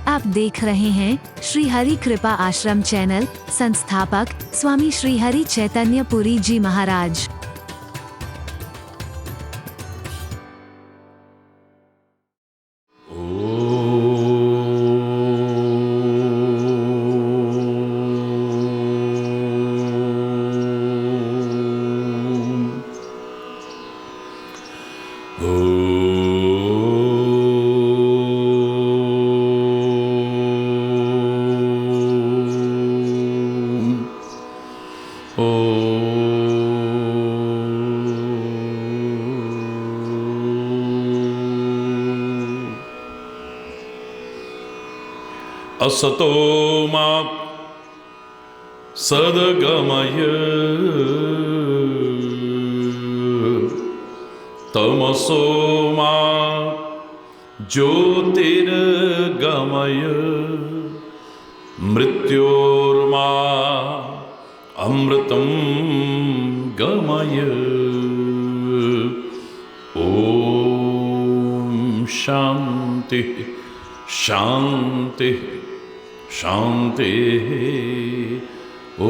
आप देख रहे हैं श्री हरि कृपा आश्रम चैनल। संस्थापक स्वामी श्री हरि चैतन्य पुरी जी महाराज। असतो मा सद्गमय तमसो मा ज्योतिर्गमय मृत्योर्मा अमृतं गमय। ओम शांति शांति शांति। ओ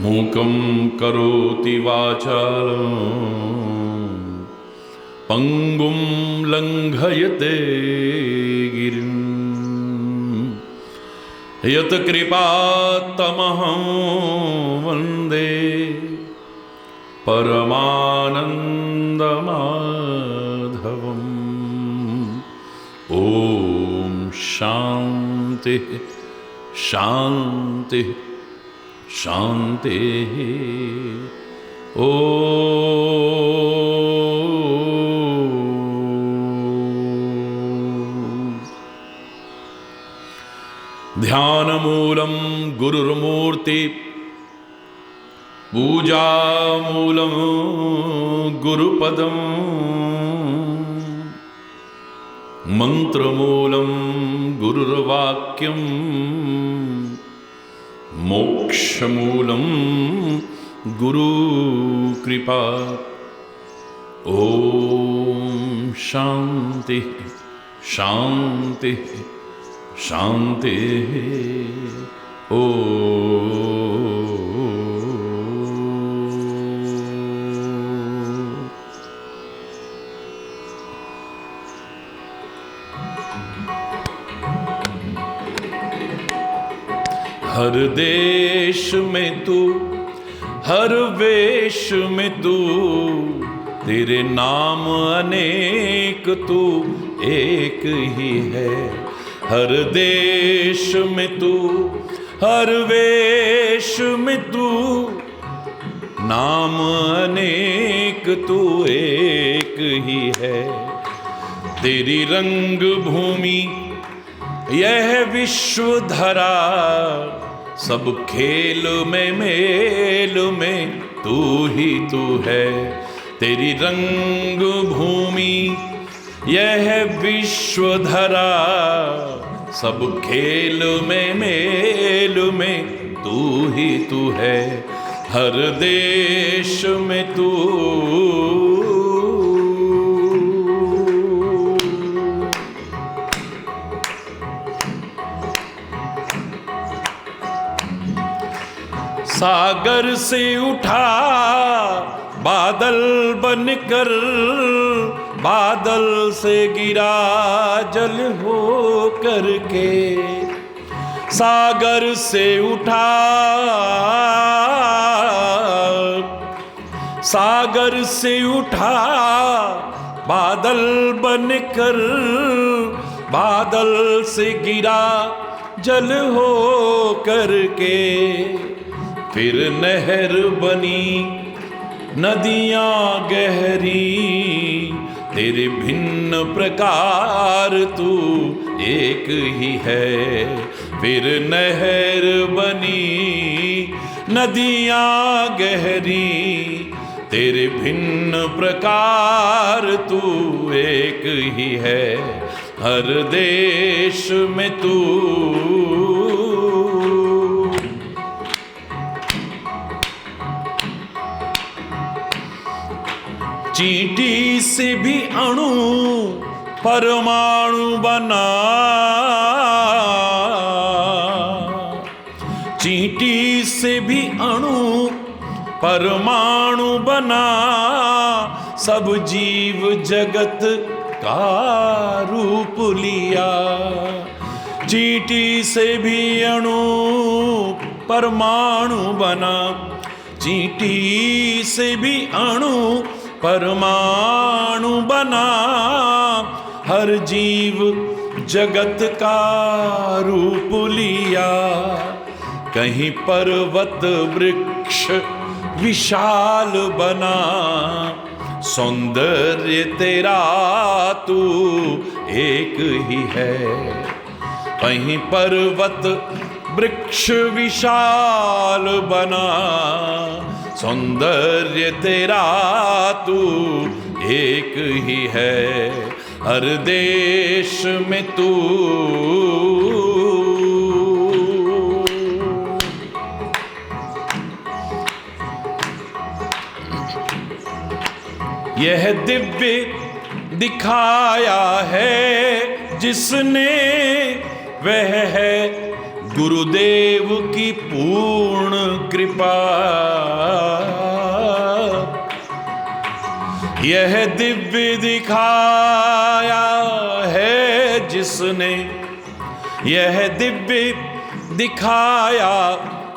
मूकं करोति वाचालं पंगुं लंघयते गिरिं यत्कृपात्तमहं वन्दे परमानन्दमाधवम्। ओम शांति शांति शांति। ओ ध्यानमूलं गुरुर्मूर्ति पूजामूलं गुरुपदं मंत्रमूलं गुरुर्वाक्यं मोक्षमूलं गुरुकृपा। ओम शांति शांति शांति। ओ हर देश में तू हर वेश में तू तेरे नाम अनेक तू एक ही है। हर देश में तू हर वेश में तू नाम अनेक तू एक ही है। तेरी रंग भूमि यह विश्व धरा सब खेल में मेल में तू ही तू है। तेरी रंग भूमि यह विश्व धरा सब खेल में मेल में तू ही तू है। हर देश में तू सागर से उठा बादल बनकर बादल से गिरा जल हो करके। सागर से उठा सागर से उठा बादल बनकर बादल से गिरा जल हो करके। फिर नहर बनी नदियां गहरी तेरे भिन्न प्रकार तू एक ही है। फिर नहर बनी नदियां गहरी तेरे भिन्न प्रकार तू एक ही है। हर देश में तू चींटी से भी अणु परमाणु बना, चींटी से भी अणु परमाणु बना, सब जीव जगत का रूप लिया। चींटी से भी अणु परमाणु बना, चींटी से भी अणु परमाणु बना, हर जीव जगत का रूप लिया। कहीं पर्वत वृक्ष विशाल बना, सौंदर्य तेरा तू एक ही है। कहीं पर्वत वृक्ष विशाल बना, सौंदर्य तेरा तू एक ही है। हर देश में तू यह दिव्य दिखाया है जिसने, वह है गुरुदेव की पूर्ण कृपा। यह दिव्य दिखाया है जिसने, यह दिव्य दिखाया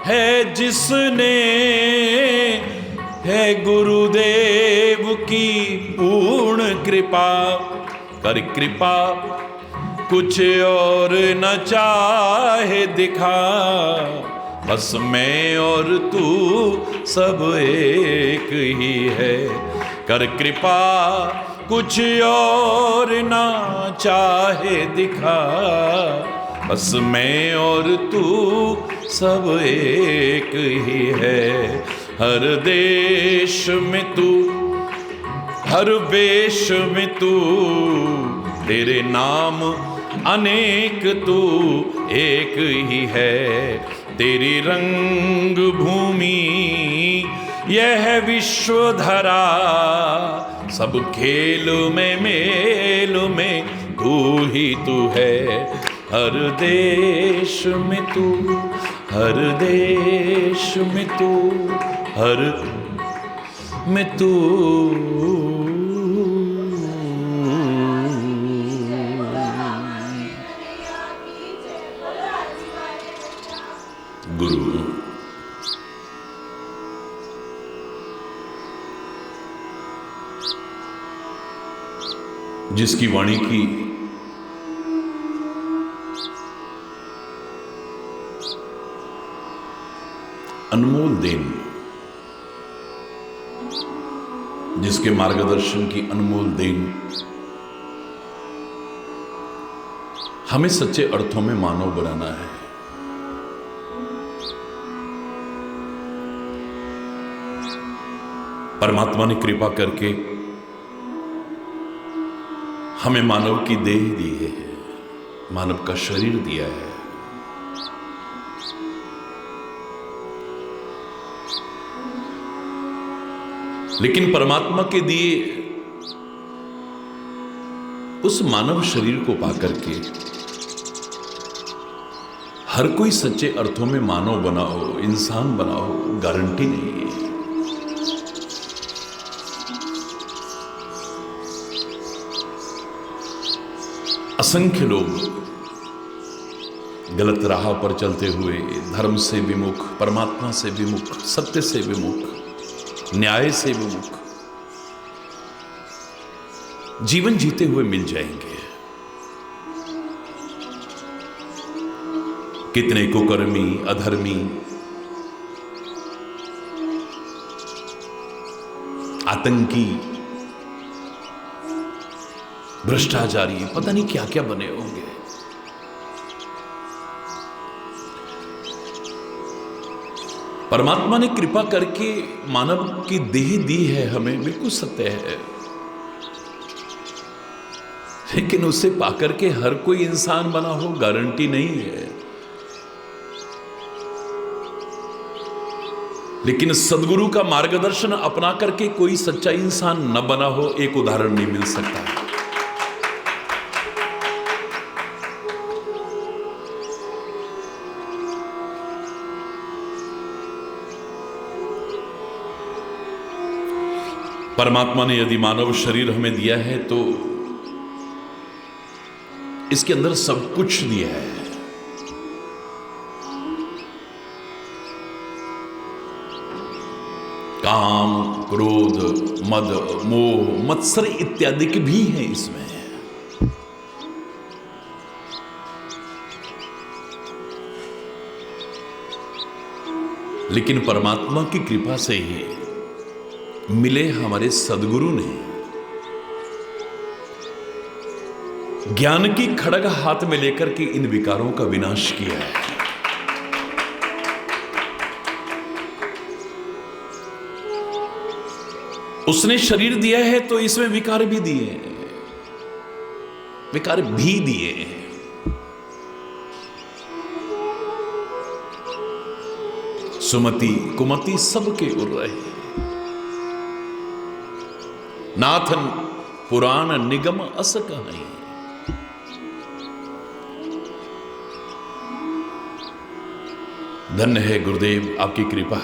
है जिसने, है गुरुदेव की पूर्ण कृपा। कर कृपा कुछ और न चाहे दिखा, बस मैं और तू सब एक ही है। कर कृपा कुछ और न चाहे दिखा, बस मैं और तू सब एक ही है। हर देश में तू, हर वेश में तू, तेरे नाम अनेक तू एक ही है। तेरी रंग भूमि यह विश्वधरा, सब खेल में मेल में तू ही तू है। हर देश में तू, हर देश में तू, हर में तू। गुरु जिसकी वाणी की अनमोल देन, जिसके मार्गदर्शन की अनमोल देन हमें सच्चे अर्थों में मानव बनाना है। परमात्मा ने कृपा करके हमें मानव की देह दी है, मानव का शरीर दिया है। लेकिन परमात्मा के दिए उस मानव शरीर को पाकर के हर कोई सच्चे अर्थों में मानव बना हो, इंसान बना हो, गारंटी नहीं है। असंख्य लोग गलत राह पर चलते हुए धर्म से विमुख, परमात्मा से विमुख, सत्य से विमुख, न्याय से विमुख जीवन जीते हुए मिल जाएंगे। कितने कुकर्मी, अधर्मी, आतंकी, भ्रष्टाचारी, पता नहीं क्या क्या बने होंगे। परमात्मा ने कृपा करके मानव की देह दी है हमें, बिल्कुल सत्य है। लेकिन उसे पाकर के हर कोई इंसान बना हो, गारंटी नहीं है। लेकिन सदगुरु का मार्गदर्शन अपना करके कोई सच्चा इंसान न बना हो, एक उदाहरण नहीं मिल सकता। परमात्मा ने यदि मानव शरीर हमें दिया है तो इसके अंदर सब कुछ दिया है। काम, क्रोध, मद, मोह, मत्सर इत्यादि के भी हैं इसमें। लेकिन परमात्मा की कृपा से ही मिले हमारे सदगुरु ने ज्ञान की खड़ग हाथ में लेकर के इन विकारों का विनाश किया है। उसने शरीर दिया है तो इसमें विकार भी दिए, विकार भी दिए। सुमति कुमति सबके उर रहे। नाथन पुराण निगम अस कहीं। धन्य है गुरुदेव, आपकी कृपा।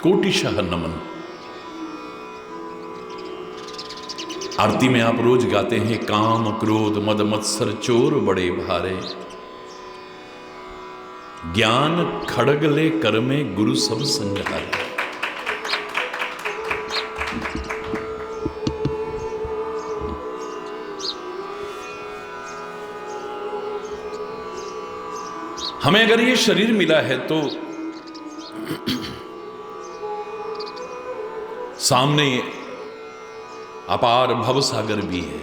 कोटिशाह नमन। आरती में आप रोज गाते हैं, काम क्रोध मद मत्सर चोर बड़े भारे, ज्ञान खड़ग ले कर में गुरु सब संघारे। हमें अगर ये शरीर मिला है तो सामने अपार भवसागर भी है।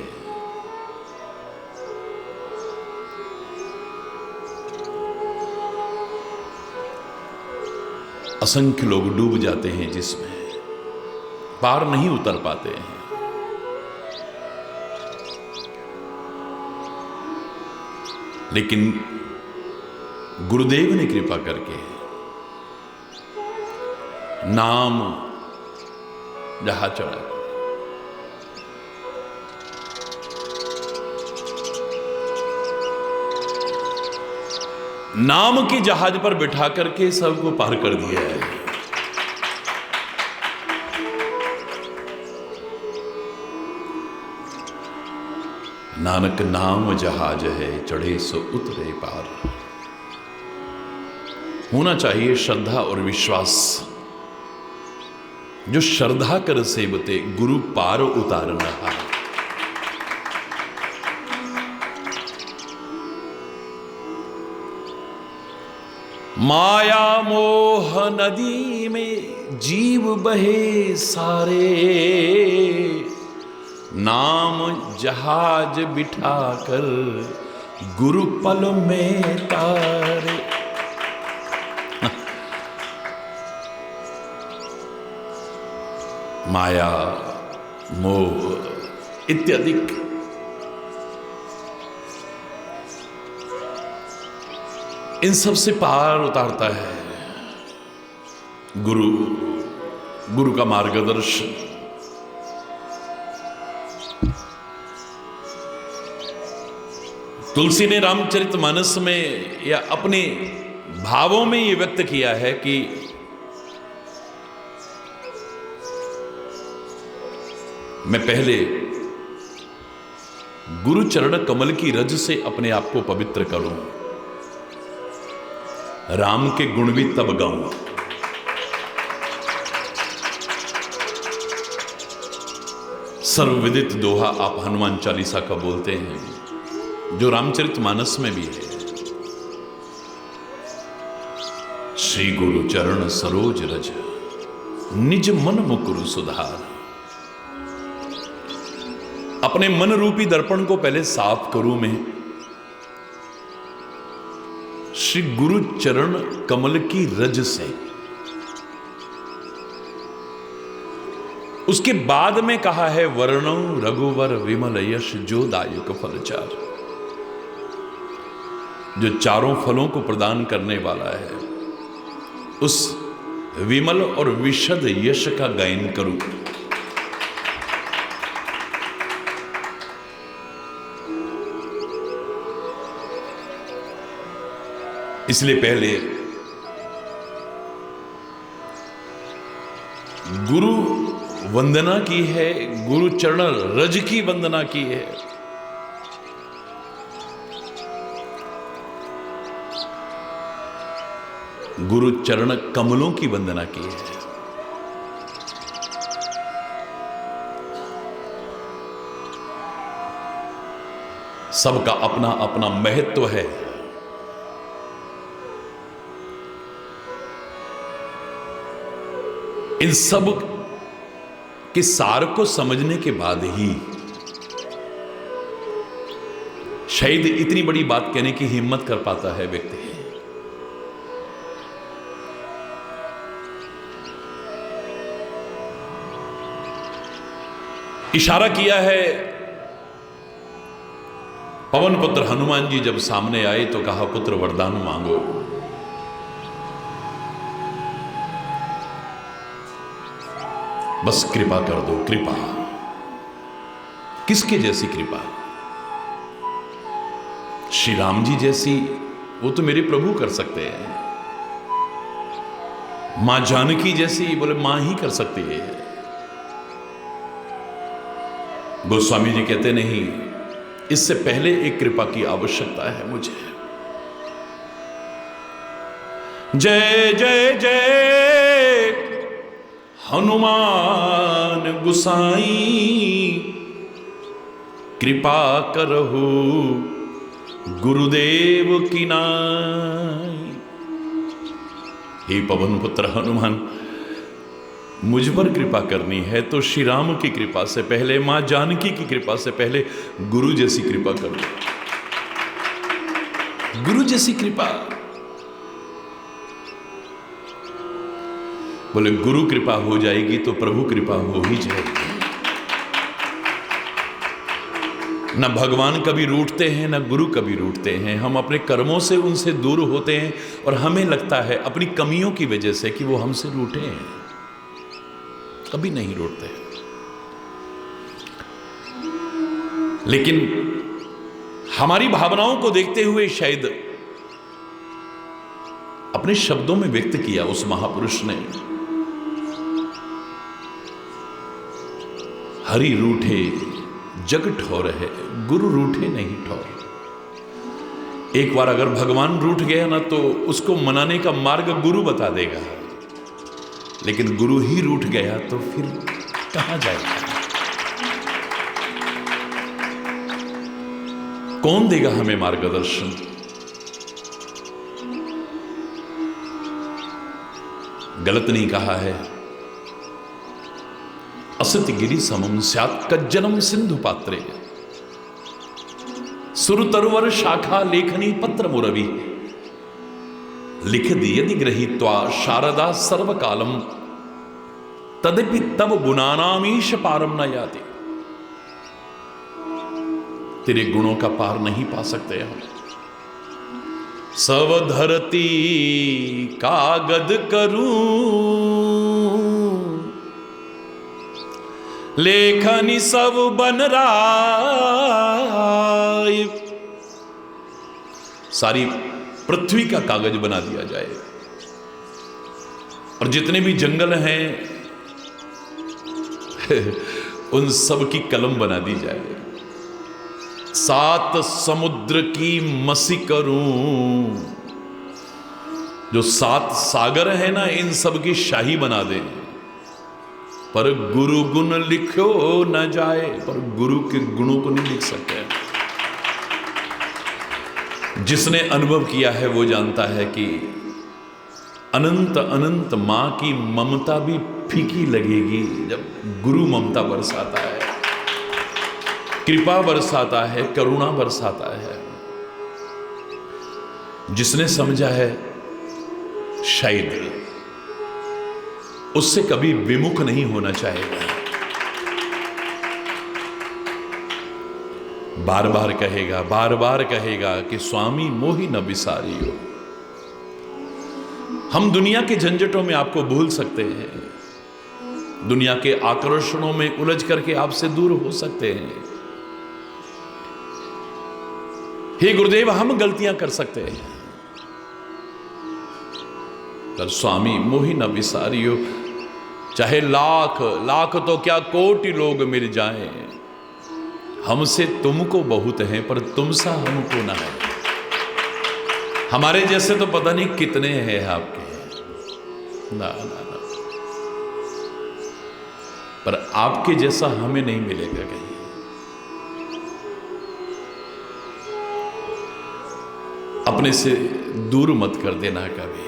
असंख्य लोग डूब जाते हैं जिसमें, पार नहीं उतर पाते हैं। लेकिन गुरुदेव ने कृपा करके नाम जहाज चढ़ा, नाम के जहाज पर बिठा करके सबको पार कर दिया है। नानक नाम जहाज है, चढ़े सो उतरे पार। होना चाहिए श्रद्धा और विश्वास। जो श्रद्धा कर सेवते गुरु पार उतार रहा। माया मोह नदी में जीव बहे सारे, नाम जहाज बिठाकर गुरु पल में तारे। माया मोह इत्यादि इन सब से पार उतारता है गुरु, गुरु का मार्गदर्शन। तुलसी ने रामचरितमानस में या अपने भावों में यह व्यक्त किया है कि मैं पहले गुरु चरण कमल की रज से अपने आप को पवित्र करूं, राम के गुण भी तब गाऊं। सर्वविदित दोहा आप हनुमान चालीसा का बोलते हैं, जो रामचरितमानस में भी है। श्री गुरु चरण सरोज रज, निज मन मुकुरु सुधार। अपने मन रूपी दर्पण को पहले साफ करूं मैं, श्री गुरु चरण कमल की रज से। उसके बाद में कहा है, वर्णौ रघुवर विमल यश जो दायक फलचार। जो चारों फलों को प्रदान करने वाला है, उस विमल और विशद यश का गायन करूं। इसलिए पहले गुरु वंदना की है, गुरु चरण रज की वंदना की है। गुरु चरण कमलों की वंदना की है। सबका अपना अपना महत्व है। इन सब के सार को समझने के बाद ही शायद इतनी बड़ी बात कहने की हिम्मत कर पाता है व्यक्ति। इशारा किया है पवन पुत्र हनुमान जी जब सामने आए तो कहा, पुत्र वरदान मांगो। बस कृपा कर दो, कृपा। किसके जैसी कृपा? श्री राम जी जैसी? वो तो मेरे प्रभु कर सकते हैं। मां जानकी जैसी? बोले मां ही कर सकती है। गोस्वामी जी कहते नहीं, इससे पहले एक कृपा की आवश्यकता है मुझे। जय जय जय हनुमान गुसाई, कृपा करहु गुरुदेव की नाई। हे पवन पुत्र हनुमान, मुझ पर कृपा करनी है तो श्री राम की कृपा से पहले, मां जानकी की कृपा से पहले गुरु जैसी कृपा कर दो। गुरु जैसी कृपा। बोले गुरु कृपा हो जाएगी तो प्रभु कृपा हो ही जाएगी। ना भगवान कभी रूठते हैं, ना गुरु कभी रूठते हैं। हम अपने कर्मों से उनसे दूर होते हैं और हमें लगता है अपनी कमियों की वजह से कि वो हमसे रूठे हैं। कभी नहीं रूठते। लेकिन हमारी भावनाओं को देखते हुए शायद अपने शब्दों में व्यक्त किया उस महापुरुष ने, हरि रूठे जग ठौर है, गुरु रूठे नहीं ठौर। एक बार अगर भगवान रूठ गया ना तो उसको मनाने का मार्ग गुरु बता देगा, लेकिन गुरु ही रूठ गया तो फिर कहां जाएगा? कौन देगा हमें मार्गदर्शन? गलत नहीं कहा है। असति गिरि समम स्यात् कज्जनम सिंधु पात्रे, सुर तरुवर शाखा लेखनी पत्र मुरवि, लिख दियदि गृहीत्वा शारदा सर्वकालम, तदपि तब गुणानामीश पारम न याति। तेरे गुणों का पार नहीं पा सकते हम। सब धरती कागद करूं, लेखनी सब बन राय। सारी पृथ्वी का कागज बना दिया जाए और जितने भी जंगल हैं उन सब की कलम बना दी जाए। 7 समुद्र की मसी करूं, जो 7 सागर है ना, इन सब की शाही बना दे। पर गुरु गुण लिखो न जाए, पर गुरु के गुणों को नहीं लिख सकते। जिसने अनुभव किया है वो जानता है कि अनंत अनंत मां की ममता भी फीकी लगेगी जब गुरु ममता बरसाता है, कृपा बरसाता है, करुणा बरसाता है। जिसने समझा है शायद उससे कभी विमुख नहीं होना चाहेगा। बार बार कहेगा कि स्वामी मोहि न बिसारियो। हम दुनिया के झंझटों में आपको भूल सकते हैं, दुनिया के आकर्षणों में उलझ करके आपसे दूर हो सकते हैं। हे गुरुदेव, हम गलतियां कर सकते हैं, पर स्वामी मोहि न विसारियो, चाहे लाख लाख तो क्या कोटि लोग मिल जाएं, हमसे तुमको बहुत है पर तुमसा हमको ना है। हमारे जैसे तो पता नहीं कितने हैं आपके, ना ना ना, पर आपके जैसा हमें नहीं मिलेगा कहीं। अपने से दूर मत कर देना कभी।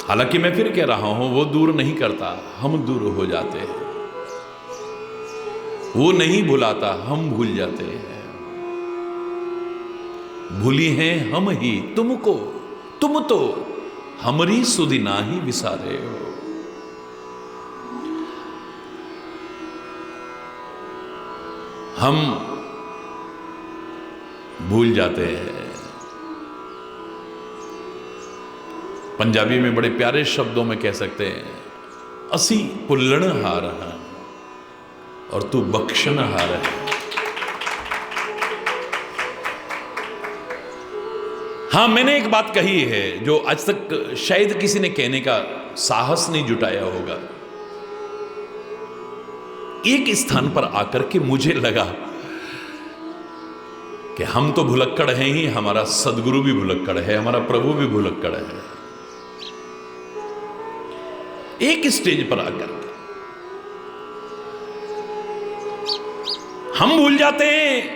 हालांकि मैं फिर कह रहा हूं, वो दूर नहीं करता, हम दूर हो जाते हैं। वो नहीं भुलाता, हम भूल जाते हैं। भूली हैं हम ही तुमको, तुम तो हमरी सुधि नाही विसारे हो। हम भूल जाते हैं। पंजाबी में बड़े प्यारे शब्दों में कह सकते हैं, असी भुल्लण हार हैं और तू बख्शण हार है। हां, मैंने एक बात कही है जो आज तक शायद किसी ने कहने का साहस नहीं जुटाया होगा। एक स्थान पर आकर के मुझे लगा कि हम तो भुलक्कड़ हैं ही, हमारा सदगुरु भी भुलक्कड़ है, हमारा प्रभु भी भुलक्कड़ है। एक स्टेज पर आकर के हम भूल जाते हैं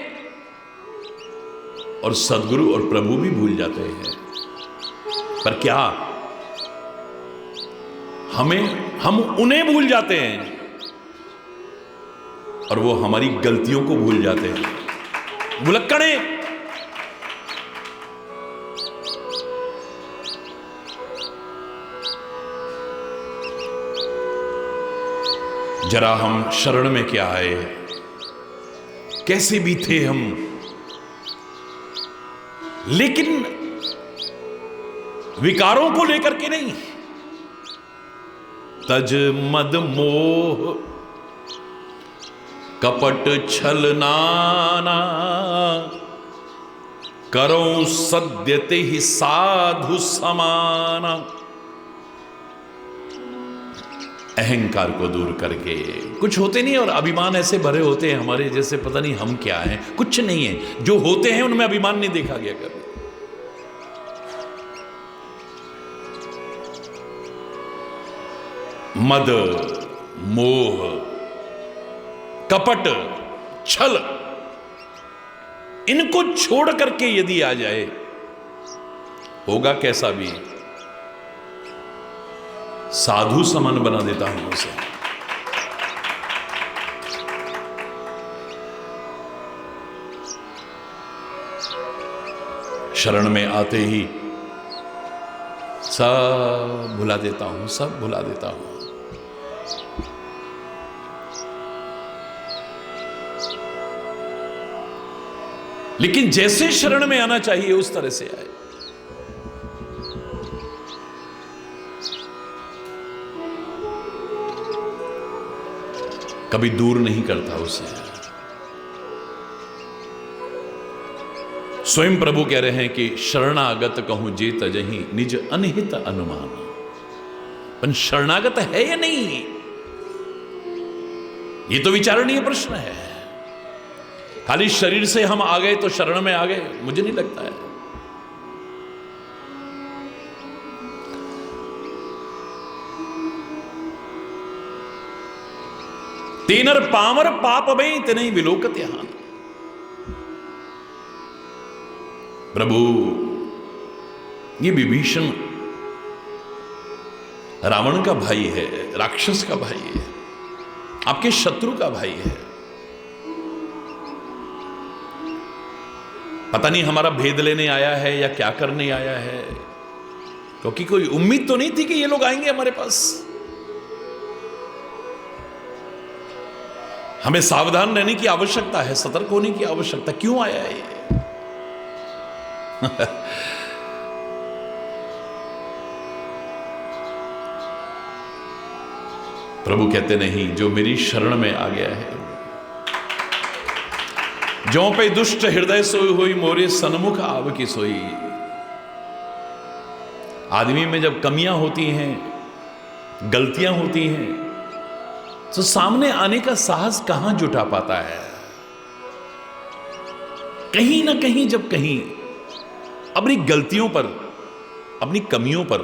और सदगुरु और प्रभु भी भूल जाते हैं। पर क्या हम उन्हें भूल जाते हैं और वो हमारी गलतियों को भूल जाते हैं। भुलक्कड़े जरा हम शरण में क्या आए, कैसे भी थे हम, लेकिन विकारों को लेकर के नहीं। तज मद मोह कपट छल नाना, करो सद्यते ही साधु समाना। अहंकार को दूर करके, कुछ होते नहीं और अभिमान ऐसे भरे होते हैं हमारे जैसे, पता नहीं हम क्या हैं, कुछ नहीं है। जो होते हैं उनमें अभिमान नहीं देखा गया कभी। मद मोह कपट छल, इनको छोड़ करके यदि आ जाए, होगा कैसा भी, साधु समान बना देता हूं उसे। शरण में आते ही सब भुला देता हूं, सब भुला देता हूं। लेकिन जैसे शरण में आना चाहिए उस तरह से आए। कभी दूर नहीं करता उसे। स्वयं प्रभु कह रहे हैं कि शरणागत कहूं जे तजहि निज अनहित अनुमान। पर शरणागत है या नहीं, ये तो विचारणीय प्रश्न है। खाली शरीर से हम आ गए तो शरण में आ गए, मुझे नहीं लगता है। तीनर पामर पाप में इतने विलोकत यहां। प्रभु, ये विभीषण रावण का भाई है, राक्षस का भाई है, आपके शत्रु का भाई है। पता नहीं हमारा भेद लेने आया है या क्या करने आया है, क्योंकि कोई उम्मीद तो नहीं थी कि ये लोग आएंगे हमारे पास। हमें सावधान रहने की आवश्यकता है, सतर्क होने की आवश्यकता। क्यों आया है ये? प्रभु कहते नहीं, जो मेरी शरण में आ गया है, जो पे दुष्ट हृदय सोई हुई मोरे सन्मुख आव की सोई। आदमी में जब कमियां होती हैं, गलतियां होती हैं, तो सामने आने का साहस कहां जुटा पाता है। कहीं ना कहीं जब कहीं अपनी गलतियों पर, अपनी कमियों पर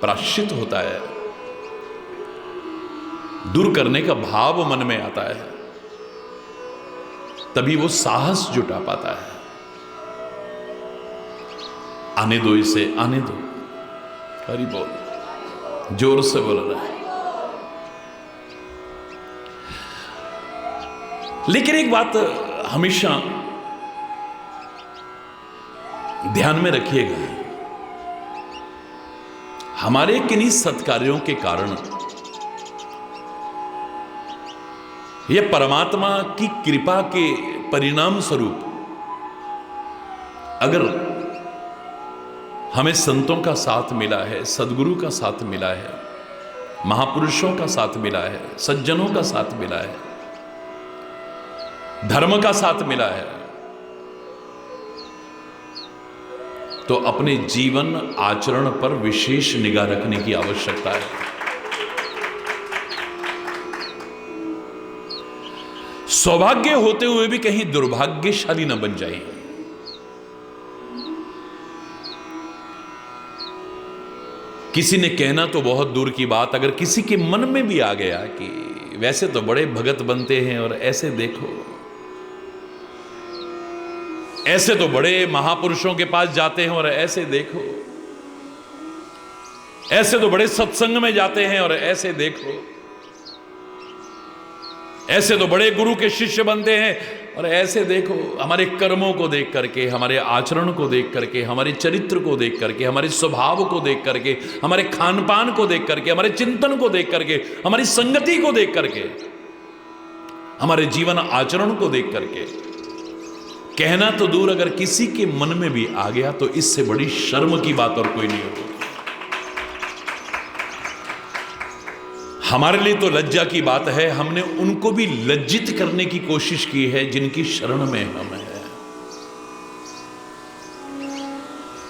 प्रायश्चित होता है, दूर करने का भाव मन में आता है, तभी वो साहस जुटा पाता है। आने दो इसे, आने दो। हरि बोल, जोर से बोल रहा है। लेकिन एक बात हमेशा ध्यान में रखिएगा, हमारे किन्हीं सत्कार्यों के कारण यह परमात्मा की कृपा के परिणाम स्वरूप अगर हमें संतों का साथ मिला है, सदगुरु का साथ मिला है, महापुरुषों का साथ मिला है, सज्जनों का साथ मिला है, धर्म का साथ मिला है, तो अपने जीवन आचरण पर विशेष निगाह रखने की आवश्यकता है। सौभाग्य होते हुए भी कहीं दुर्भाग्यशाली न बन जाए। किसी ने कहना तो बहुत दूर की बात, अगर किसी के मन में भी आ गया कि वैसे तो बड़े भगत बनते हैं और ऐसे देखो, ऐसे तो बड़े महापुरुषों के पास जाते हैं और ऐसे देखो, ऐसे तो बड़े सत्संग में जाते हैं और ऐसे देखो, ऐसे तो बड़े गुरु के शिष्य बनते हैं और ऐसे देखो। हमारे कर्मों को देख करके, हमारे आचरण को देख करके, हमारे चरित्र को देख करके, हमारे स्वभाव को देख करके, हमारे खान पान को देख करके, हमारे चिंतन को देख करके, हमारी संगति को देख करके, हमारे जीवन आचरण को देख करके कहना तो दूर, अगर किसी के मन में भी आ गया तो इससे बड़ी शर्म की बात और कोई नहीं होगी। हमारे लिए तो लज्जा की बात है, हमने उनको भी लज्जित करने की कोशिश की है जिनकी शरण में हम हैं।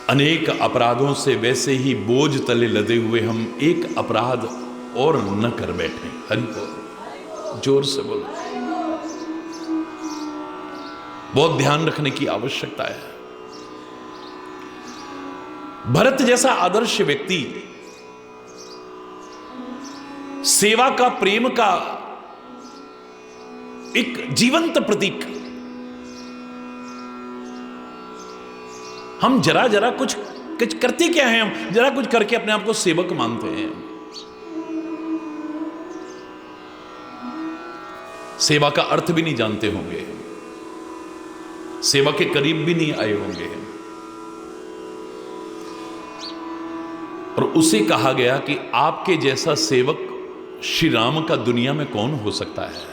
अनेक अपराधों से वैसे ही बोझ तले लदे हुए हम एक अपराध और न कर बैठे। हरि बोल, जोर से बोलो। बहुत ध्यान रखने की आवश्यकता है। भरत जैसा आदर्श व्यक्ति सेवा का, प्रेम का एक जीवंत प्रतीक। हम जरा जरा कुछ करते क्या हैं, हम जरा कुछ करके अपने आप को सेवक मानते हैं। सेवा का अर्थ भी नहीं जानते होंगे, सेवा के करीब भी नहीं आए होंगे। और उसे कहा गया कि आपके जैसा सेवक श्री राम का दुनिया में कौन हो सकता है।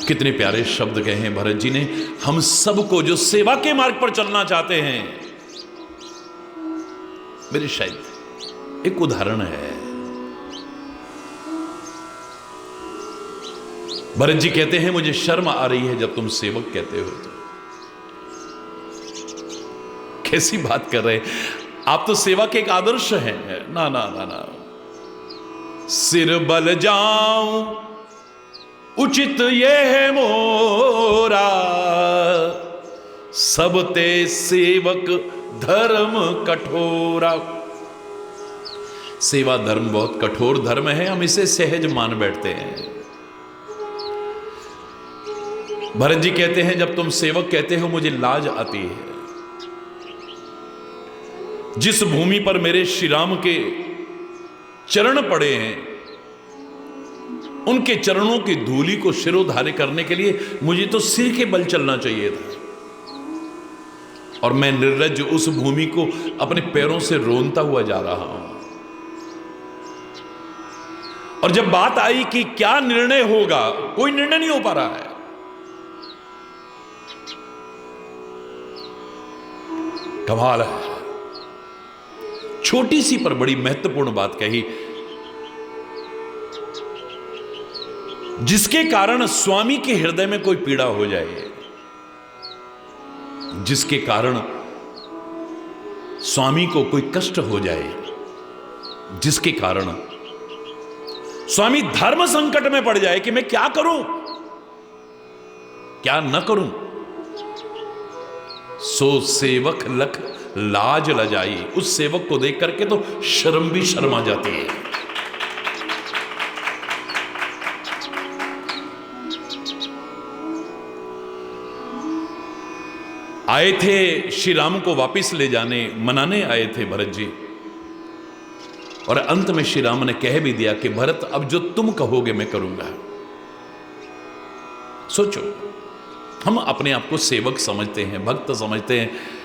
कितने प्यारे शब्द कहे हैं भरत जी ने हम सबको, जो सेवा के मार्ग पर चलना चाहते हैं। मेरे शायद एक उदाहरण है। भरत जी कहते हैं मुझे शर्म आ रही है जब तुम सेवक कहते हो तो। कैसी बात कर रहे हैं आप, तो सेवा के एक आदर्श हैं। ना ना ना ना, सिर बल जाऊं उचित ये है मोरा, सब ते सेवक धर्म कठोरा। सेवा धर्म बहुत कठोर धर्म है, हम इसे सहज मान बैठते हैं। भरत जी कहते हैं जब तुम सेवक कहते हो मुझे लाज आती है। जिस भूमि पर मेरे श्री राम के चरण पड़े हैं, उनके चरणों की धूलि को शिरोधार्य करने के लिए मुझे तो सिर के बल चलना चाहिए था, और मैं निर्लज्ज उस भूमि को अपने पैरों से रोनता हुआ जा रहा हूं। और जब बात आई कि क्या निर्णय होगा, कोई निर्णय नहीं हो पा रहा है। कमाल है। छोटी सी पर बड़ी महत्वपूर्ण बात कही, जिसके कारण स्वामी के हृदय में कोई पीड़ा हो जाए, जिसके कारण स्वामी को कोई कष्ट हो जाए, जिसके कारण स्वामी धर्म संकट में पड़ जाए कि मैं क्या करूं क्या न करूं, सो सेवक लख लाज लजाई। उस सेवक को देख करके तो शर्म भी शर्मा जाती है। आए थे श्री राम को वापिस ले जाने, मनाने आए थे भरत जी, और अंत में श्री राम ने कह भी दिया कि भरत अब जो तुम कहोगे मैं करूंगा। सोचो, हम अपने आप को सेवक समझते हैं, भक्त समझते हैं।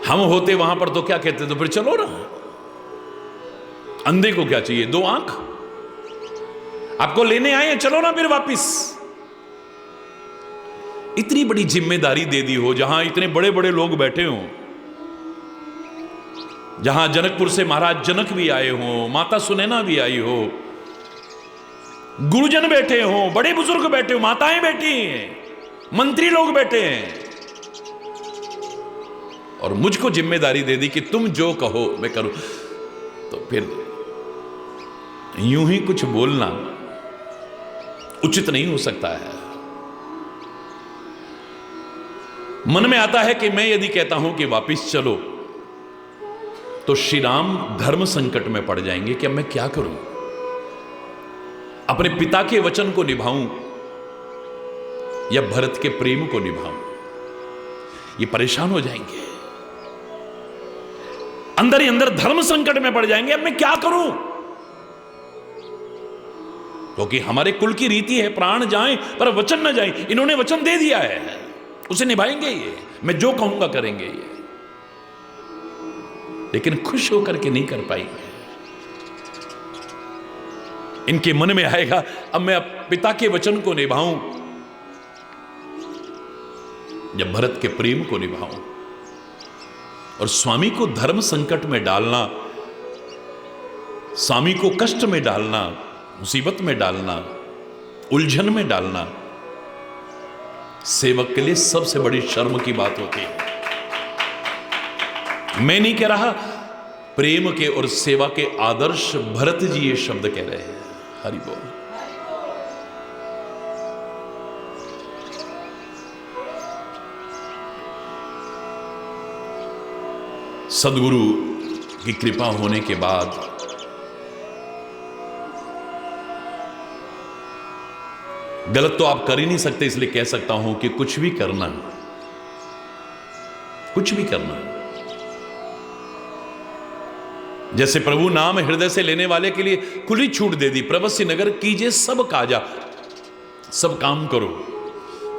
हम होते वहां पर तो क्या कहते, तो फिर चलो ना, अंधे को क्या चाहिए, 2 आंख, आपको लेने आए हैं, चलो ना फिर वापिस। इतनी बड़ी जिम्मेदारी दे दी हो, जहां इतने बड़े बड़े लोग बैठे हों, जहां जनकपुर से महाराज जनक भी आए हों, माता सुनैना भी आई हो, गुरुजन बैठे हों, बड़े बुजुर्ग बैठे हो, माताएं बैठी हैं, मंत्री लोग बैठे हैं, और मुझको जिम्मेदारी दे दी कि तुम जो कहो मैं करूं, तो फिर यूं ही कुछ बोलना उचित नहीं हो सकता है। मन में आता है कि मैं यदि कहता हूं कि वापिस चलो, तो श्री राम धर्म संकट में पड़ जाएंगे कि अब मैं क्या करूं, अपने पिता के वचन को निभाऊं या भरत के प्रेम को निभाऊं, ये परेशान हो जाएंगे, अंदर ही अंदर धर्म संकट में पड़ जाएंगे, अब मैं क्या करूं। क्योंकि हमारे कुल की रीति है, प्राण जाएं पर वचन न जाएं। इन्होंने वचन दे दिया है, उसे निभाएंगे, ये मैं जो कहूंगा करेंगे ये, लेकिन खुश होकर के नहीं कर पाएंगे। इनके मन में आएगा अब मैं पिता के वचन को निभाऊं या भरत के प्रेम को निभाऊं। और स्वामी को धर्म संकट में डालना, स्वामी को कष्ट में डालना, मुसीबत में डालना, उलझन में डालना सेवक के लिए सबसे बड़ी शर्म की बात होती है। मैं नहीं कह रहा, प्रेम के और सेवा के आदर्श भरत जी ये शब्द कह रहे हैं। हरि बोल। सदगुरु की कृपा होने के बाद गलत तो आप कर ही नहीं सकते, इसलिए कह सकता हूं कि कुछ भी करना, कुछ भी करना। जैसे प्रभु नाम हृदय से लेने वाले के लिए खुली छूट दे दी, प्रवस्य नगर कीजिए सब काजा, सब काम करो।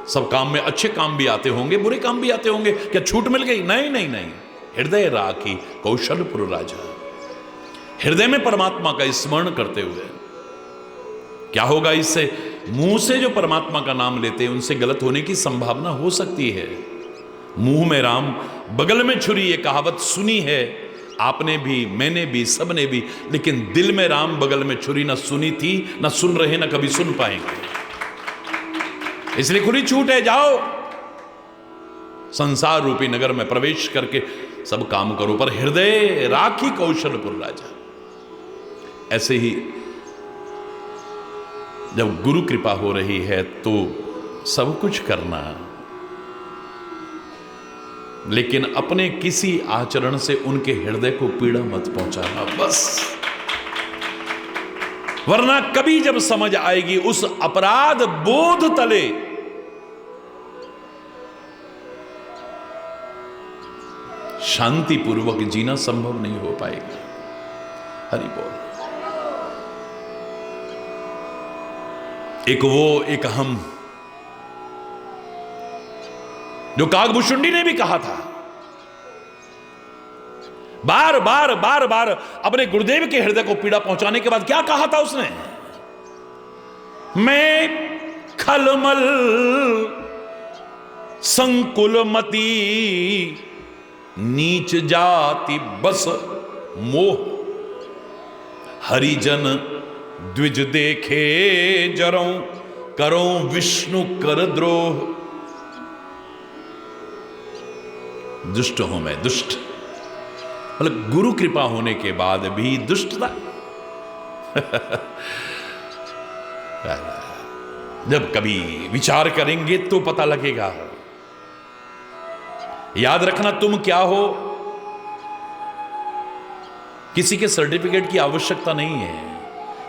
सब काम में अच्छे काम भी आते होंगे, बुरे काम भी आते होंगे, क्या छूट मिल गई? नहीं नहीं नहीं। हृदय राखी कौशलपुर राजा, हृदय में परमात्मा का स्मरण करते हुए। क्या होगा इससे? मुंह से जो परमात्मा का नाम लेते हैं उनसे गलत होने की संभावना हो सकती है। मुंह में राम बगल में छुरी, ये कहावत सुनी है आपने भी, मैंने भी, सबने भी, लेकिन दिल में राम बगल में छुरी ना सुनी थी, ना सुन रहे, ना कभी सुन पाएंगे। इसलिए खुली छूट है, जाओ संसार रूपी नगर में प्रवेश करके सब काम करो, पर हृदय राखी कौशलपुर राजा। ऐसे ही जब गुरु कृपा हो रही है तो सब कुछ करना, लेकिन अपने किसी आचरण से उनके हृदय को पीड़ा मत पहुंचाना, बस। वरना कभी जब समझ आएगी उस अपराध बोध तले शांतिपूर्वक जीना संभव नहीं हो पाएगा। हरि बोल। एक वो, एक हम, जो कागभूषुंडी ने भी कहा था, बार बार बार बार अपने गुरुदेव के हृदय को पीड़ा पहुंचाने के बाद क्या कहा था उसने? मैं खलमल संकुलमती नीच जाति बस मोह, हरिजन द्विज देखे जरों, करों विष्णु कर द्रोह। दुष्ट हूं मैं, दुष्ट, मतलब गुरु कृपा होने के बाद भी दुष्टता। जब कभी विचार करेंगे तो पता लगेगा। याद रखना, तुम क्या हो किसी के सर्टिफिकेट की आवश्यकता नहीं है।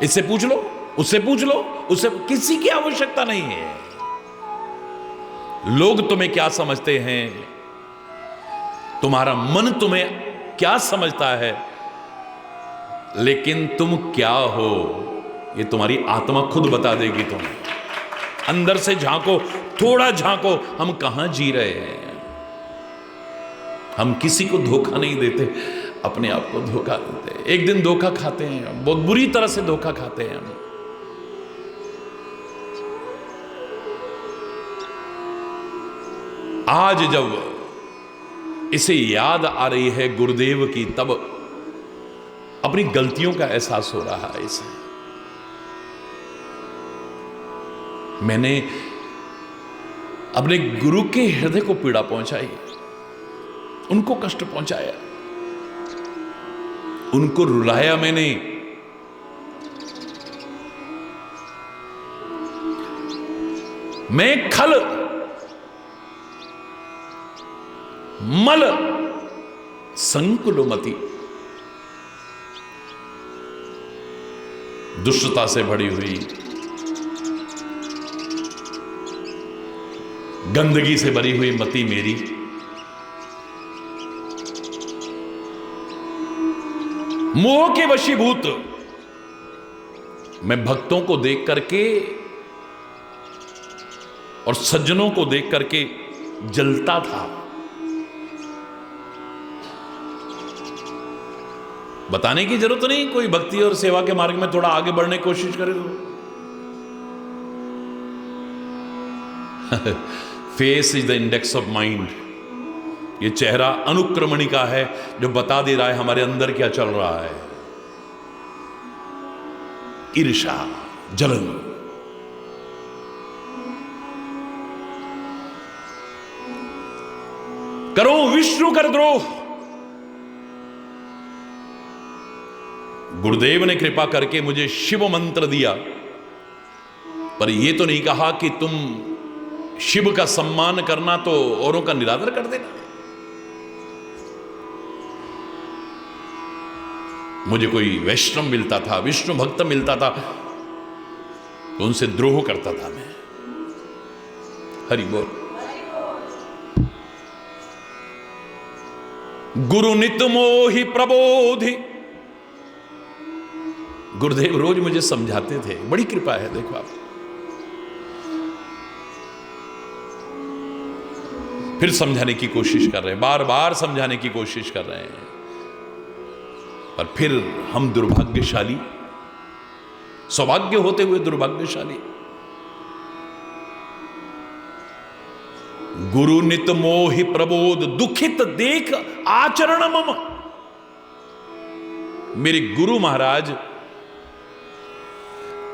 इससे पूछ लो, उससे पूछ लो, उससे, किसी की आवश्यकता नहीं है। लोग तुम्हें क्या समझते हैं, तुम्हारा मन तुम्हें क्या समझता है, लेकिन तुम क्या हो ये तुम्हारी आत्मा खुद बता देगी तुम्हें। अंदर से झांको, थोड़ा झांको, हम कहां जी रहे हैं। हम किसी को धोखा नहीं देते, अपने आप को धोखा देते। एक दिन धोखा खाते हैं, बहुत बुरी तरह से धोखा खाते हैं हम। आज जब इसे याद आ रही है गुरुदेव की, तब अपनी गलतियों का एहसास हो रहा है इसे। मैंने अपने गुरु के हृदय को पीड़ा पहुंचाई, उनको कष्ट पहुंचाया, उनको रुलाया मैंने। मैं खल मल संकुलमति, दुष्टता से भरी हुई, गंदगी से भरी हुई मति मेरी। मोह के वशीभूत मैं भक्तों को देख करके और सज्जनों को देख करके जलता था। बताने की जरूरत नहीं, कोई भक्ति और सेवा के मार्ग में थोड़ा आगे बढ़ने की कोशिश करे तो। Face is the index of mind. ये चेहरा अनुक्रमणिका है जो बता दे रहा है हमारे अंदर क्या चल रहा है। ईर्ष्या, जलन, करो विष्णु कर द्रोह। गुरुदेव ने कृपा करके मुझे शिव मंत्र दिया, पर यह तो नहीं कहा कि तुम शिव का सम्मान करना तो औरों का निरादर कर देना। मुझे कोई वैष्णव मिलता था, विष्णु भक्त मिलता था, तो उनसे द्रोह करता था मैं। हरि बोल। गुरु नित मोहि प्रबोधि। गुरुदेव रोज मुझे समझाते थे, बड़ी कृपा है। देखो आप, फिर समझाने की कोशिश कर रहे हैं, बार बार समझाने की कोशिश कर रहे हैं, और फिर हम दुर्भाग्यशाली, सौभाग्य होते हुए दुर्भाग्यशाली। गुरु नित मोहि प्रबोध, दुखित देख आचरण मम। मेरे गुरु महाराज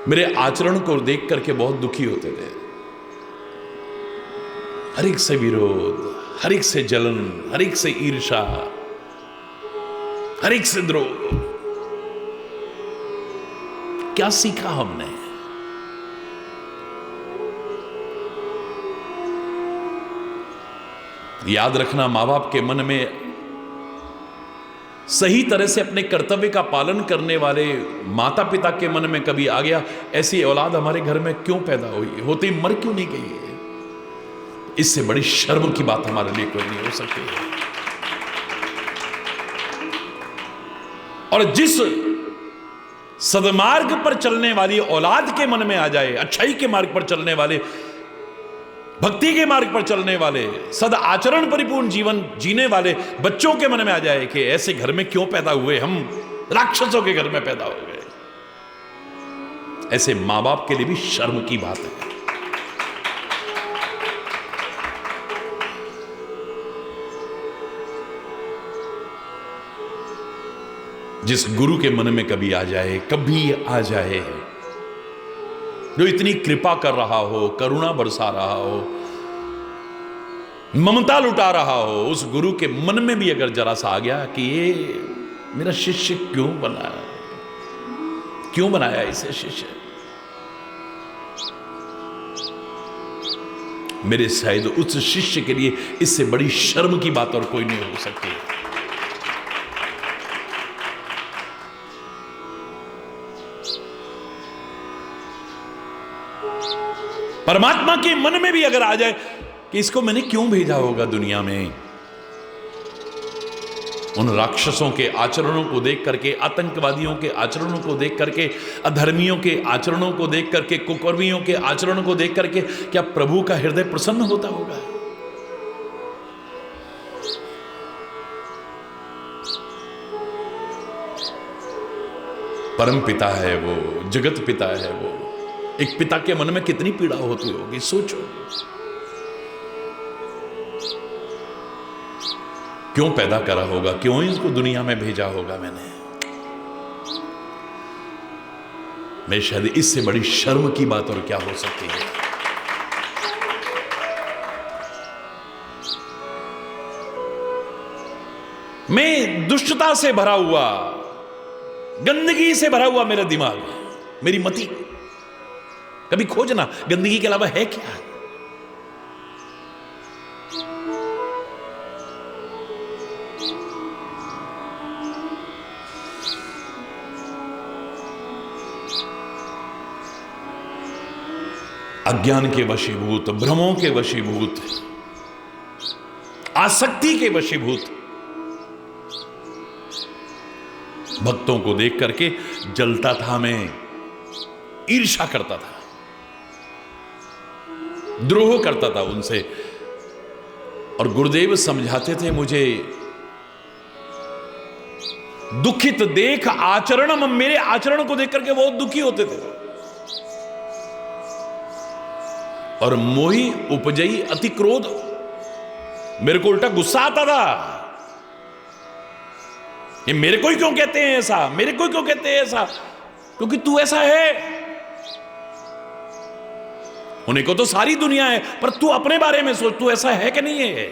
मेरे आचरण को देख करके बहुत दुखी होते थे। हर एक से विरोध, हर एक से जलन, हर एक से ईर्ष्या, हर एक से द्रोह। क्या सीखा हमने? याद रखना, मां बाप के मन में सही तरह से अपने कर्तव्य का पालन करने वाले माता पिता के मन में कभी आ गया, ऐसी औलाद हमारे घर में क्यों पैदा हुई, होती मर क्यों नहीं गई है? इससे बड़ी शर्म की बात हमारे लिए कोई नहीं हो सकती है। और जिस सदमार्ग पर चलने वाली औलाद के मन में आ जाए, अच्छाई के मार्ग पर चलने वाले, भक्ति के मार्ग पर चलने वाले, सद आचरण परिपूर्ण जीवन जीने वाले बच्चों के मन में आ जाए कि ऐसे घर में क्यों पैदा हुए, हम राक्षसों के घर में पैदा हो गए, ऐसे मां बाप के लिए भी शर्म की बात है। जिस गुरु के मन में कभी आ जाए, कभी आ जाए, जो इतनी कृपा कर रहा हो, करुणा बरसा रहा हो, ममता लुटा रहा हो, उस गुरु के मन में भी अगर जरा सा आ गया कि ये मेरा शिष्य क्यों बनाया, क्यों बनाया इसे शिष्य, मेरे शायद उस शिष्य के लिए इससे बड़ी शर्म की बात और कोई नहीं हो सकती। परमात्मा के मन में भी अगर आ जाए कि इसको मैंने क्यों भेजा होगा दुनिया में, उन राक्षसों के आचरणों को देख करके, आतंकवादियों के आचरणों को देख करके, अधर्मियों के आचरणों को देख करके, कुकर्मियों के आचरणों को देख करके क्या प्रभु का हृदय प्रसन्न होता होगा? परम पिता है वो, जगत पिता है वो। एक पिता के मन में कितनी पीड़ा होती होगी, सोचो। क्यों पैदा करा होगा, क्यों इसको दुनिया में भेजा होगा मैंने? मैं शायद इससे बड़ी शर्म की बात और क्या हो सकती है? मैं दुष्टता से भरा हुआ, गंदगी से भरा हुआ मेरा दिमाग, मेरी मति, कभी खोजना गंदगी के अलावा है क्या? अज्ञान के वशीभूत, भ्रमों के वशीभूत, आसक्ति के वशीभूत भक्तों को देख करके जलता था मैं, ईर्ष्या करता था, द्रोह करता था उनसे। और गुरुदेव समझाते थे मुझे, दुखित देख आचरणम, मेरे आचरण को देख करके बहुत दुखी होते थे। और मोही उपजई अति क्रोध, मेरे को उल्टा गुस्सा आता था, ये मेरे को ही क्यों कहते हैं ऐसा, मेरे को ही क्यों कहते हैं ऐसा, क्योंकि तू ऐसा है। उन्हें को तो सारी दुनिया है, पर तू अपने बारे में सोच, तू ऐसा है कि नहीं है?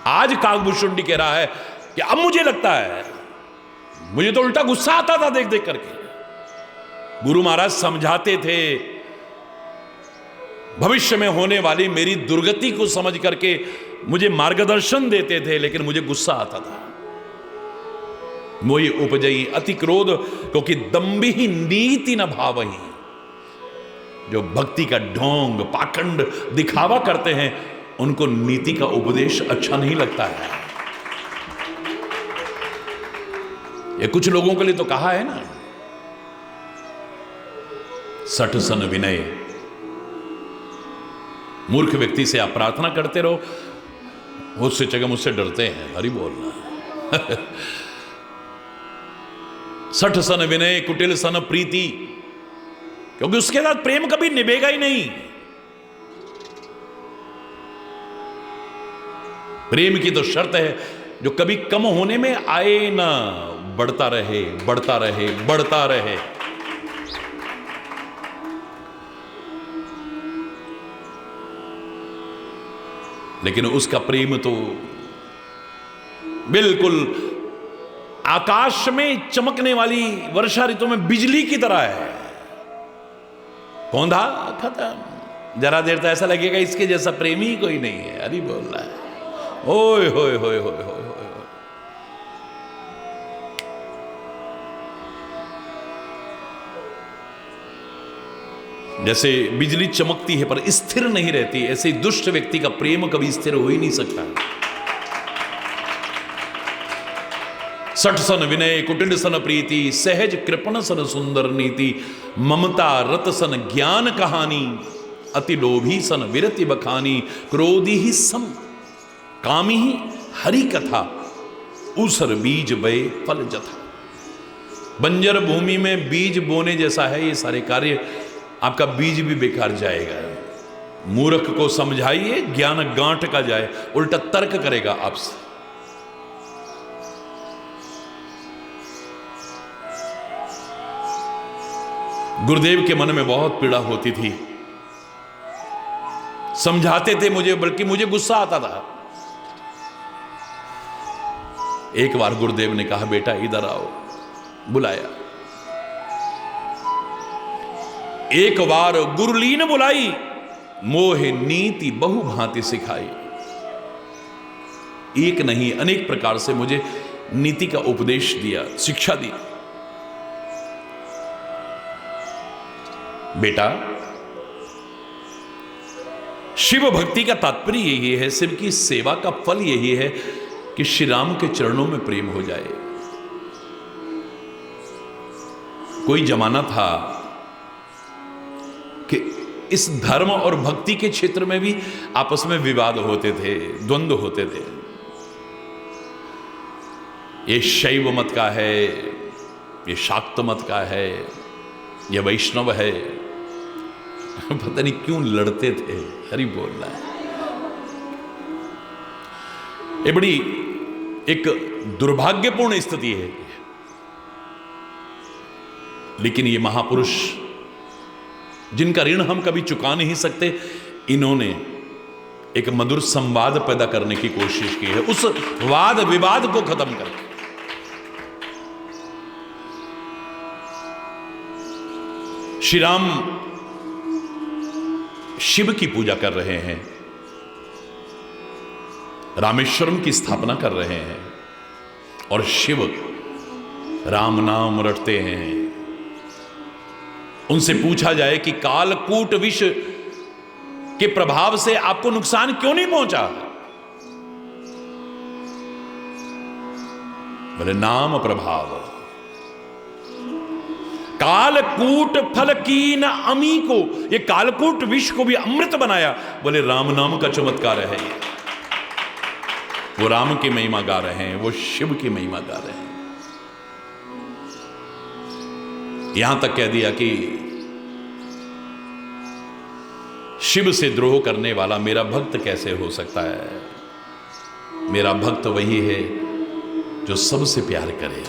आज काकभूषुंडी कह रहा है कि अब मुझे लगता है, मुझे तो उल्टा गुस्सा आता था देख देख करके। गुरु महाराज समझाते थे, भविष्य में होने वाली मेरी दुर्गति को समझ करके मुझे मार्गदर्शन देते थे, लेकिन मुझे गुस्सा आता था। मोहि उपजई अति क्रोध, क्योंकि दम्भी ही नीति न भावही, जो भक्ति का ढोंग पाखंड दिखावा करते हैं उनको नीति का उपदेश अच्छा नहीं लगता है। ये कुछ लोगों के लिए तो कहा है ना, सठ सन विनय। मूर्ख व्यक्ति से आप प्रार्थना करते रहो, उससे जगह मुझसे डरते हैं, हरि बोलना। सठ सन विनय कुटिल सन प्रीति, क्योंकि उसके साथ प्रेम कभी निभेगा ही नहीं। प्रेम की तो शर्त है जो कभी कम होने में आए ना, बढ़ता रहे बढ़ता रहे बढ़ता रहे। लेकिन उसका प्रेम तो बिल्कुल आकाश में चमकने वाली वर्षा ऋतु में बिजली की तरह है। कौंधा खत्म, जरा देर तो ऐसा लगेगा इसके जैसा प्रेमी ही कोई नहीं है। अरे बोल रहा है, ओए होए होए होए होए होए। जैसे बिजली चमकती है पर स्थिर नहीं रहती, ऐसे ही दुष्ट व्यक्ति का प्रेम कभी स्थिर हो ही नहीं सकता। सठ सन विनय कुटिल सन प्रीति, सहज कृपण सन सुंदर नीति, ममता रत सन ज्ञान कहानी, अति लोभी सन विरति बखानी, क्रोधी ही सम कामी ही हरि कथा, ऊसर बीज बय फल जथा। बंजर भूमि में बीज बोने जैसा है ये सारे कार्य, आपका बीज भी बेकार जाएगा। मूर्ख को समझाइए, ज्ञान गांठ का जाए, उल्टा तर्क करेगा आपसे। गुरुदेव के मन में बहुत पीड़ा होती थी, समझाते थे मुझे, बल्कि मुझे गुस्सा आता था। एक बार गुरुदेव ने कहा, बेटा इधर आओ, बुलाया। एक बार गुरुलीन बुलाई, मोहे नीति बहु भांति सिखाई। एक नहीं अनेक प्रकार से मुझे नीति का उपदेश दिया, शिक्षा दी। बेटा, शिव भक्ति का तात्पर्य यही है, शिव की सेवा का फल यही है कि श्री राम के चरणों में प्रेम हो जाए। कोई जमाना था कि इस धर्म और भक्ति के क्षेत्र में भी आपस में विवाद होते थे, द्वंद्व होते थे। ये शैव मत का है, ये शाक्त मत का है, ये वैष्णव है। पता नहीं क्यों लड़ते थे। हरि बोल रहा है। ये बड़ी एक दुर्भाग्यपूर्ण स्थिति है। लेकिन ये महापुरुष जिनका ऋण हम कभी चुका नहीं सकते, इन्होंने एक मधुर संवाद पैदा करने की कोशिश की है, उस वाद विवाद को खत्म करके। श्री राम शिव की पूजा कर रहे हैं, रामेश्वरम की स्थापना कर रहे हैं, और शिव राम नाम रटते हैं। उनसे पूछा जाए कि कालकूट विष के प्रभाव से आपको नुकसान क्यों नहीं पहुंचा? बोले नाम प्रभाव। कालकूट फल की न अमी को, ये कालकूट विष को भी अमृत बनाया। बोले राम नाम का चमत्कार है। वो राम की महिमा गा रहे हैं, वो शिव की महिमा गा रहे हैं। यहां तक कह दिया कि शिव से द्रोह करने वाला मेरा भक्त कैसे हो सकता है? मेरा भक्त वही है जो सबसे प्यार करे।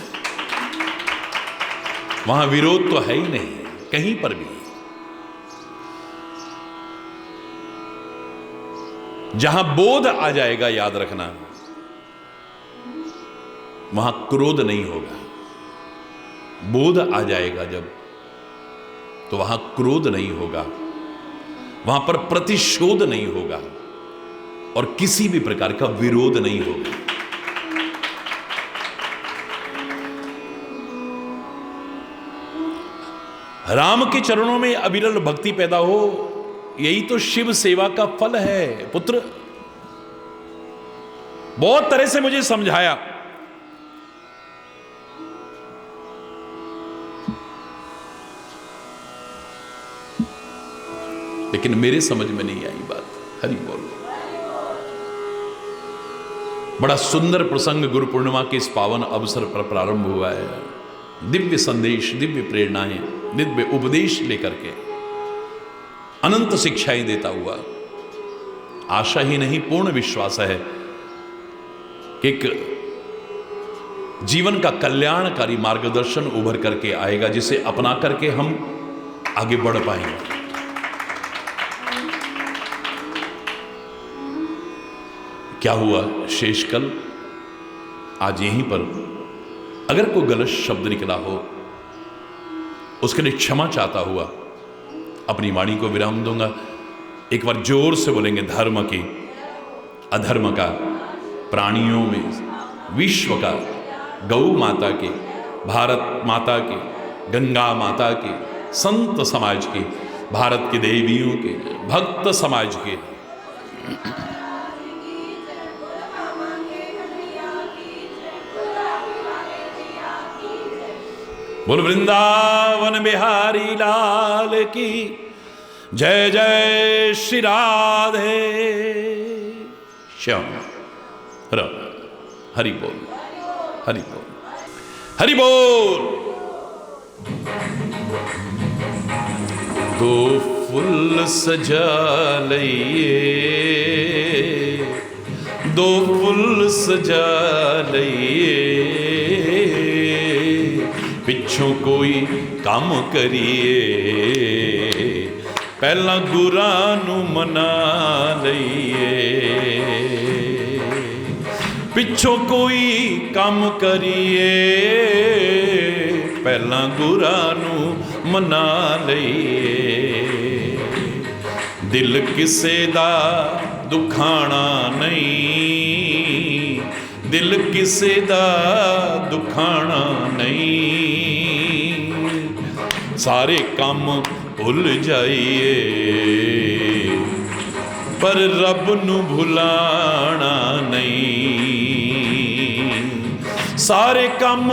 वहां विरोध तो है ही नहीं कहीं पर भी। जहां बोध आ जाएगा, याद रखना, वहां क्रोध नहीं होगा। बोध आ जाएगा जब, तो वहां क्रोध नहीं होगा, वहां पर प्रतिशोध नहीं होगा, और किसी भी प्रकार का विरोध नहीं होगा। राम के चरणों में अविरल भक्ति पैदा हो, यही तो शिव सेवा का फल है। पुत्र बहुत तरह से मुझे समझाया, लेकिन मेरे समझ में नहीं आई बात। हरि बोल। बड़ा सुंदर प्रसंग गुरु पूर्णिमा के इस पावन अवसर पर प्रारंभ हुआ है। दिव्य संदेश, दिव्य प्रेरणाएं, दिव्य उपदेश लेकर के अनंत शिक्षाएं देता हुआ, आशा ही नहीं पूर्ण विश्वास है कि एक जीवन का कल्याणकारी मार्गदर्शन उभर करके आएगा, जिसे अपना करके हम आगे बढ़ पाएंगे। क्या हुआ शेषकल, आज यहीं पर अगर कोई गलत शब्द निकला हो, उसके लिए क्षमा चाहता हुआ अपनी वाणी को विराम दूंगा। एक बार जोर से बोलेंगे, धर्म की, अधर्म का, प्राणियों में, विश्व का, गौ माता के, भारत माता के, गंगा माता के, संत समाज के, भारत की देवियों के, भक्त समाज के। बोल वृंदावन बिहारी लाल की जय। जय श्री राधे श्याम। हरि बोल, हरि बोल, हरि बोल। दो फूल सजा लइए, दो फूल सजा लइए, पिछों कोई काम करिए पहला गुरां नूं मना लईए पिछों कोई काम करिए पहला गुरां नूं मना लईए दिल किसे दा दुखाना नहीं दिल किसे दा दुखाना नहीं सारे काम भुल जाइए पर रब नूं भुलाना नहीं सारे काम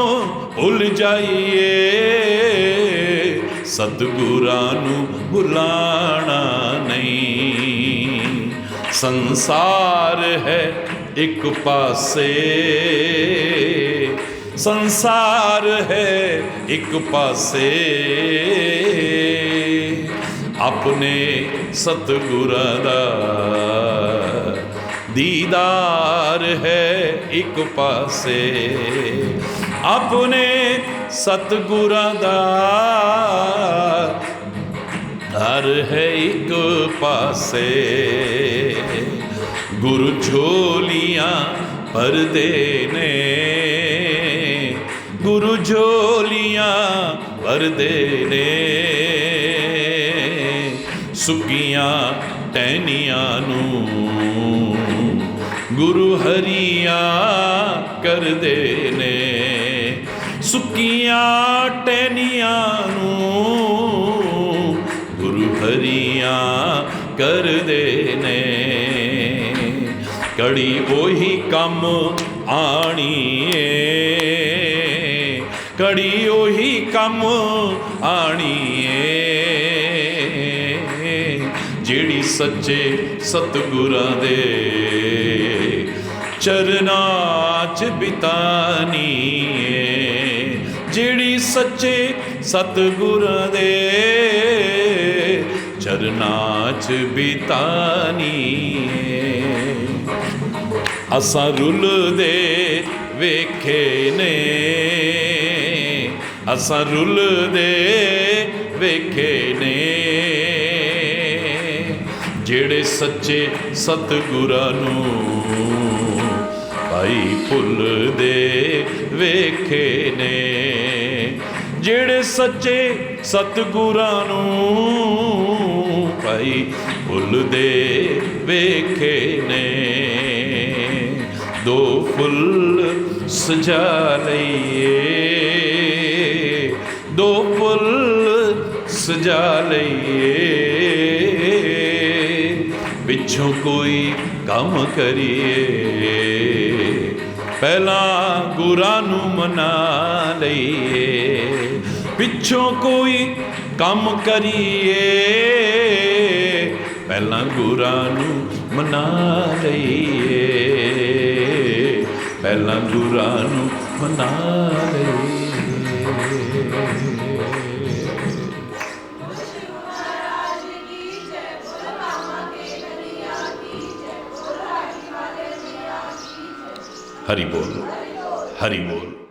भुल जाइए सतगुरां नूं भुलाना नहीं संसार है एक पासे संसार है एक पासे अपने सतगुरां दा दीदार है एक पासे अपने सतगुरां दा दर है एक पासे गुरु झोलियां भरदे ने गुरु झोलियां भरदे ने सुकियां टहनियां नूं गुरु हरियां करदे ने सुकियां टहनियां नूं गुरु हरियां करदे ने कड़ी ओही कम आनी कड़ी ओही कम आनी जेड़ी सच्चे सतगुरां दे चरनां च बितानी जेड़ी सच्चे सतगुरां दे चरनां च बितानी असां रुलदे वेखे ने असां रुलदे वेखे ने जेड़े सच्चे सतगुरां नूं भाई भुलदे वेखे ने जेड़े सच्चे सतगुरां नूं भाई भुलदे वेखे ने दो फुल सजा लईए दो फुल सजा लईए पिछों कोई काम करिए पहला गुरां नूं मना लईए पिछों कोई काम करिए पहला गुरां नूं मना लईए पहला गुरां नूं मना लईए हरि बोल हरि बोल।